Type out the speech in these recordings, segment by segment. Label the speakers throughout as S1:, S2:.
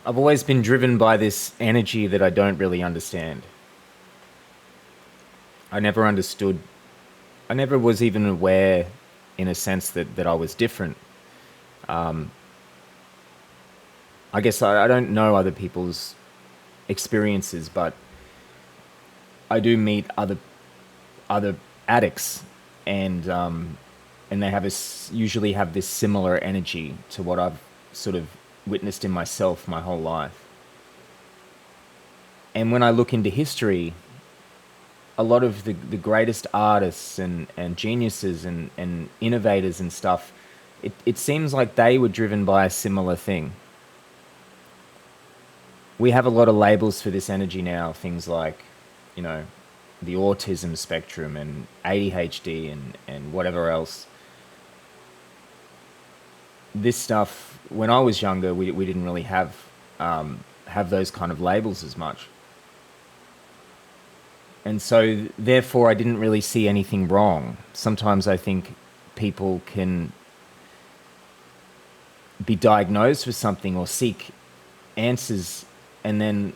S1: I've always been driven by this energy that I don't really understand. I never understood, I never was even aware in a sense that I was different. I guess I don't know other people's experiences, but I do meet other addicts, and and they usually have this similar energy to what I've sort of witnessed in myself my whole life. And when I look into history, a lot of the greatest artists and geniuses and innovators and stuff, it seems like they were driven by a similar thing. We have a lot of labels for this energy now, things like, you know, the autism spectrum and ADHD and whatever else. This stuff, when I was younger, we didn't really have those kind of labels as much. And so, therefore, I didn't really see anything wrong. Sometimes I think people can be diagnosed with something or seek answers and then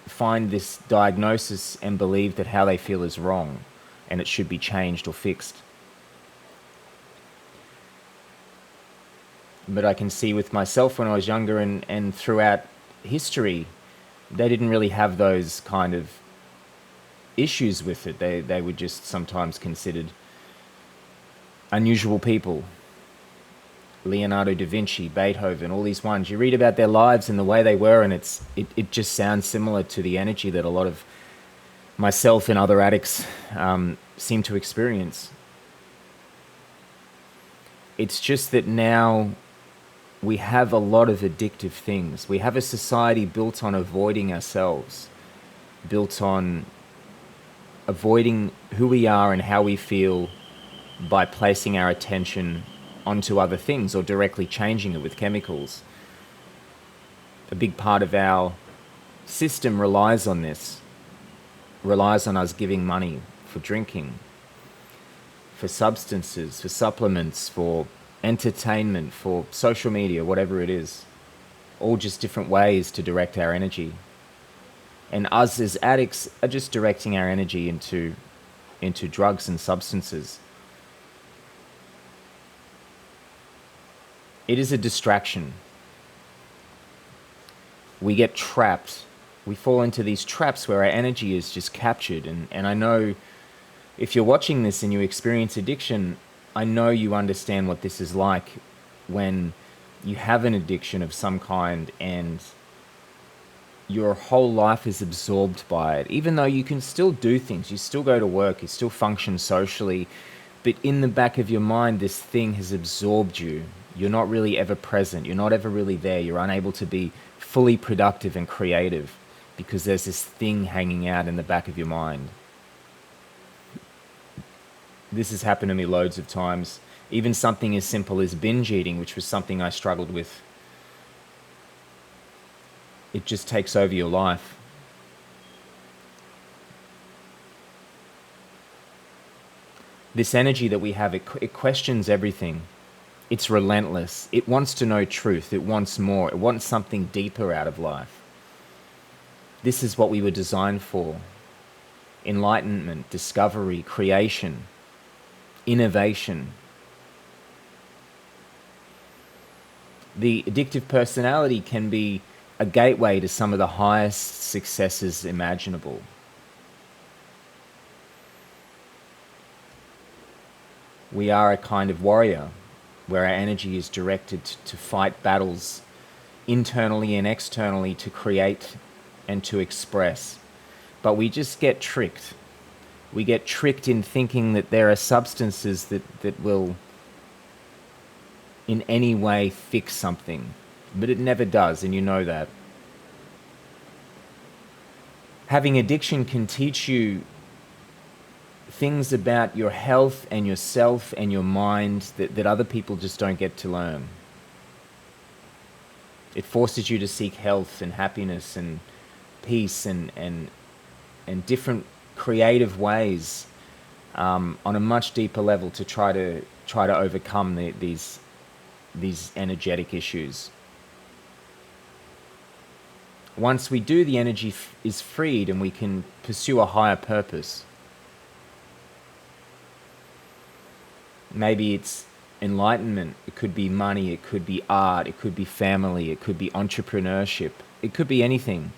S1: find this diagnosis and believe that how they feel is wrong and it should be changed or fixed. But I can see with myself when I was younger and throughout history, they didn't really have those kind of issues with it. They were just sometimes considered unusual people. Leonardo da Vinci, Beethoven, all these ones. You read about their lives and the way they were, and it just sounds similar to the energy that a lot of myself and other addicts seem to experience. It's just that now we have a lot of addictive things. We have a society built on avoiding ourselves, built on avoiding who we are and how we feel by placing our attention onto other things or directly changing it with chemicals. A big part of our system relies on this, relies on us giving money for drinking, for substances, for supplements, for entertainment, for social media, whatever it is. All just different ways to direct our energy. And us as addicts are just directing our energy into drugs and substances. It is a distraction. We get trapped. We fall into these traps where our energy is just captured. And I know if you're watching this and you experience addiction, I know you understand what this is like when you have an addiction of some kind and your whole life is absorbed by it. Even though you can still do things, you still go to work, you still function socially, but in the back of your mind, this thing has absorbed you. You're not really ever present. You're not ever really there. You're unable to be fully productive and creative because there's this thing hanging out in the back of your mind. This has happened to me loads of times. Even something as simple as binge eating, which was something I struggled with. It just takes over your life. This energy that we have, it questions everything. It's relentless. It wants to know truth. It wants more. It wants something deeper out of life. This is what we were designed for. Enlightenment, discovery, creation, innovation. The addictive personality can be a gateway to some of the highest successes imaginable. We are a kind of warrior where our energy is directed to fight battles internally and externally to create and to express. But we just get tricked. We get tricked in thinking that there are substances that will in any way fix something. But it never does, and you know that. Having addiction can teach you things about your health and yourself and your mind that other people just don't get to learn. It forces you to seek health and happiness and peace and different creative ways on a much deeper level to try to overcome these energetic issues. Once we do, the energy is freed and we can pursue a higher purpose. Maybe it's enlightenment, it could be money, it could be art, it could be family, it could be entrepreneurship, it could be anything.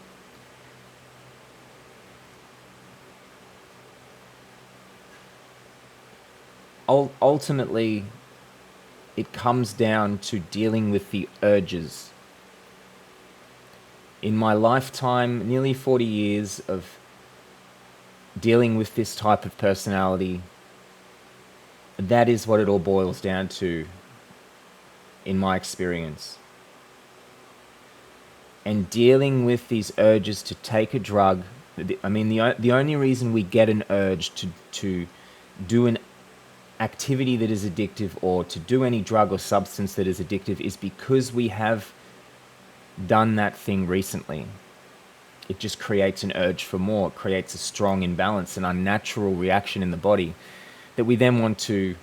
S1: Ultimately, it comes down to dealing with the urges. In my lifetime, nearly 40 years of dealing with this type of personality, that is what it all boils down to, in my experience. And dealing with these urges to take a drug, I mean, the only reason we get an urge to do an activity that is addictive or to do any drug or substance that is addictive is because we have done that thing recently. It just creates an urge for more. It creates a strong imbalance, an unnatural reaction in the body that we then want to,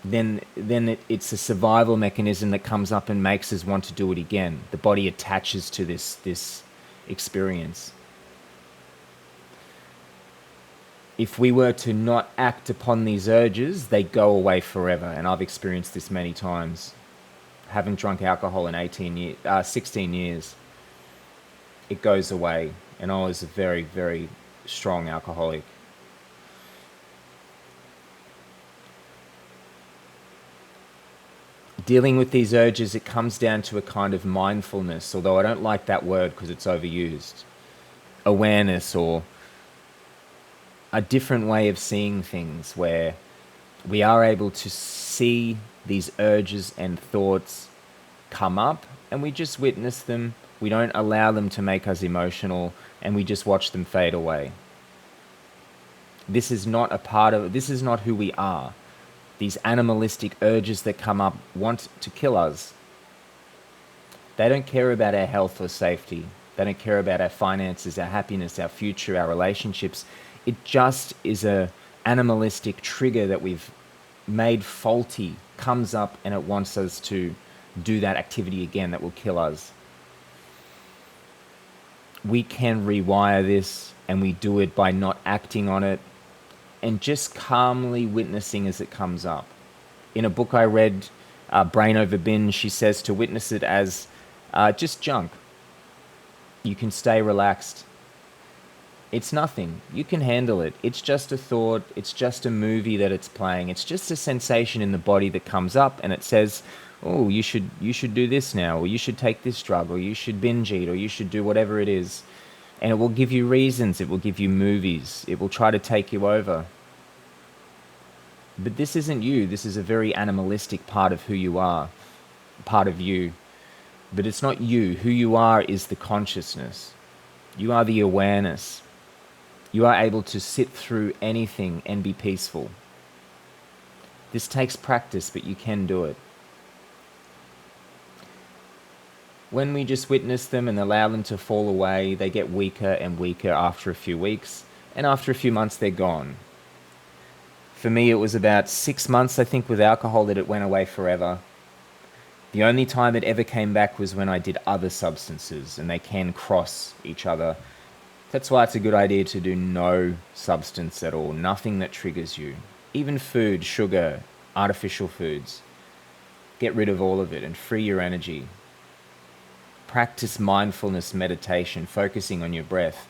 S1: it's a survival mechanism that comes up and makes us want to do it again. The body attaches to this experience. If we were to not act upon these urges, they go away forever. And I've experienced this many times. Haven't drunk alcohol in 16 years. It goes away. And I was a very, very strong alcoholic. Dealing with these urges, it comes down to a kind of mindfulness, although I don't like that word because it's overused. Awareness, or a different way of seeing things where we are able to see these urges and thoughts come up and we just witness them. We don't allow them to make us emotional and we just watch them fade away. This is not who we are. These animalistic urges that come up want to kill us. They don't care about our health or safety. They don't care about our finances, our happiness, our future, our relationships. It just is a animalistic trigger that we've made faulty, comes up and it wants us to do that activity again that will kill us. We can rewire this, and we do it by not acting on it and just calmly witnessing as it comes up. In a book I read, Brain Over Binge, she says to witness it as just junk. You can stay relaxed. It's nothing. You can handle it. It's just a thought. It's just a movie that it's playing. It's just a sensation in the body that comes up and it says, oh, you should do this now, or you should take this drug, or you should binge eat, or you should do whatever it is. And it will give you reasons. It will give you movies. It will try to take you over. But this isn't you. This is a very animalistic part of who you are, part of you. But it's not you. Who you are is the consciousness. You are the awareness. You are able to sit through anything and be peaceful. This takes practice, but you can do it. When we just witness them and allow them to fall away, they get weaker and weaker after a few weeks, and after a few months they're gone. For me, it was about 6 months, I think, with alcohol that it went away forever. The only time it ever came back was when I did other substances, and they can cross each other. That's why it's a good idea to do no substance at all, nothing that triggers you. Even food, sugar, artificial foods. Get rid of all of it and free your energy. Practice mindfulness meditation, focusing on your breath.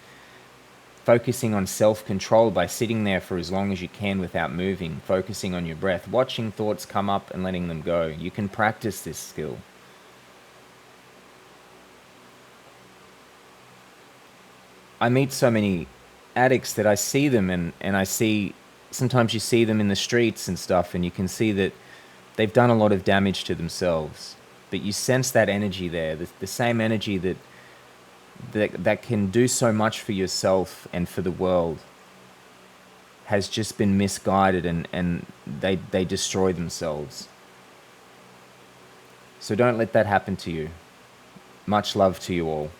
S1: Focusing on self-control by sitting there for as long as you can without moving. Focusing on your breath, watching thoughts come up and letting them go. You can practice this skill. I meet so many addicts that I see them and I see, sometimes you see them in the streets and stuff and you can see that they've done a lot of damage to themselves. But you sense that energy there, the same energy that can do so much for yourself and for the world has just been misguided and they destroy themselves. So don't let that happen to you. Much love to you all.